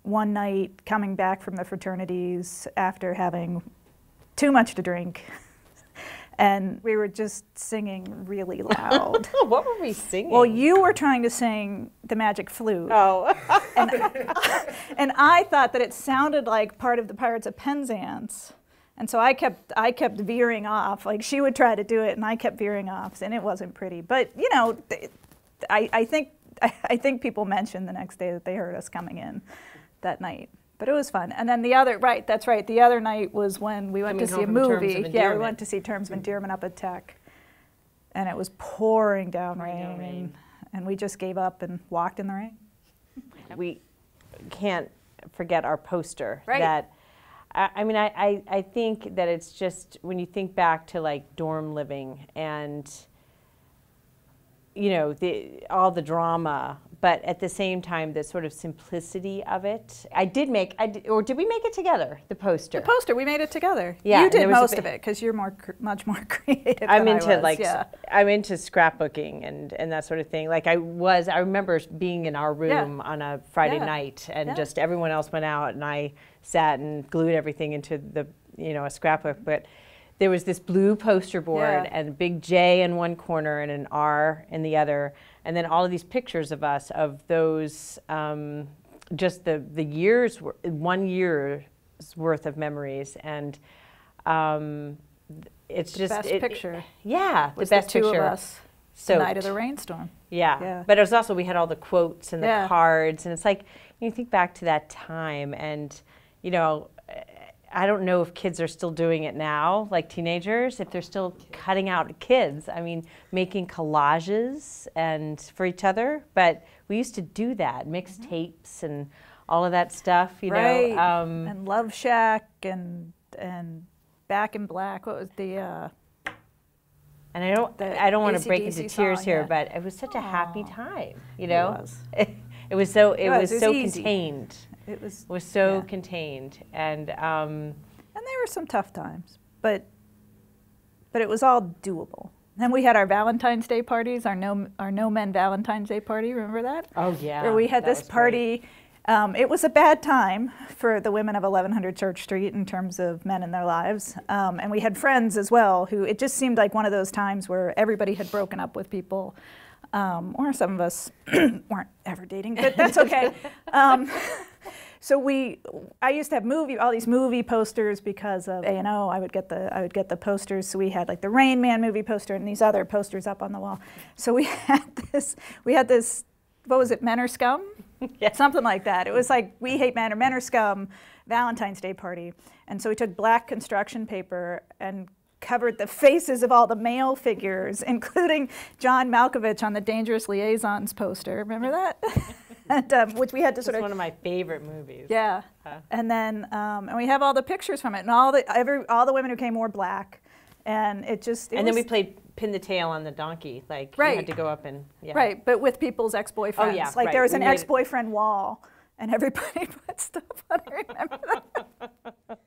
one night coming back from the fraternities after having too much to drink. And we were just singing really loud. What were we singing? Well, you were trying to sing The Magic Flute. Oh. and I thought that it sounded like part of the Pirates of Penzance. And so I kept veering off. Like, she would try to do it, and I kept veering off, and it wasn't pretty. But, you know, I think people mentioned the next day that they heard us coming in that night. But it was fun. And then the other, right, that's right, the other night was when we went to see a movie. Yeah, we went to see Terms of Endearment up at Tech. And it was pouring down rain. And we just gave up and walked in the rain. We can't forget our poster. Right. That, I mean, I think that it's just, when you think back to like dorm living and, you know, all the drama, but at the same time, the sort of simplicity of it. Or did we make it together, the poster? The poster, we made it together. Yeah, you did most of it, because you're much more creative than I was. I'm into scrapbooking and that sort of thing. Like I remember being in our room on a Friday night, and just everyone else went out, and I sat and glued everything into the, you know, a scrapbook. But there was this blue poster board and a big J in one corner and an R in the other. And then all of these pictures of us, of those, just the years, 1 year's worth of memories. And it's just the best picture. Yeah, was the best the two picture. of us, the night of the rainstorm. Yeah. But it was also, we had all the quotes and the cards. And it's like, you think back to that time, and, you know, I don't know if kids are still doing it now, like teenagers, if they're still cutting out kids. I mean, making collages and for each other. But we used to do that, mixtapes and all of that stuff, you know. And Love Shack and Back in Black. What was the? And I don't want to break into tears song, here, but it was such a happy time, you know. It was so contained. It was so contained, and there were some tough times, but it was all doable. Then we had our Valentine's Day parties, our no men Valentine's Day party. Remember that? Oh yeah. Where we had this party. It was a bad time for the women of 1100 Church Street in terms of men in their lives, and we had friends as well who, it just seemed like one of those times where everybody had broken up with people. Or some of us weren't ever dating, but that's okay. So I used to have all these movie posters because of A&O. I would get the posters. So we had like the Rain Man movie poster and these other posters up on the wall. So we had this. What was it? Men Are Scum? Yeah. Something like that. It was like We Hate Men or Men Are Scum Valentine's Day party. And so we took black construction paper and covered the faces of all the male figures, including John Malkovich on the Dangerous Liaisons poster. Remember that? And, which we had to sort of. It's one of my favorite movies. Yeah. And then and we have all the pictures from it, and all the women who came wore black, and then we played Pin the Tail on the Donkey. Like you had to go up and right, but with people's ex-boyfriends. Oh yeah. Like there was an ex-boyfriend wall, and everybody put stuff on it. Remember that?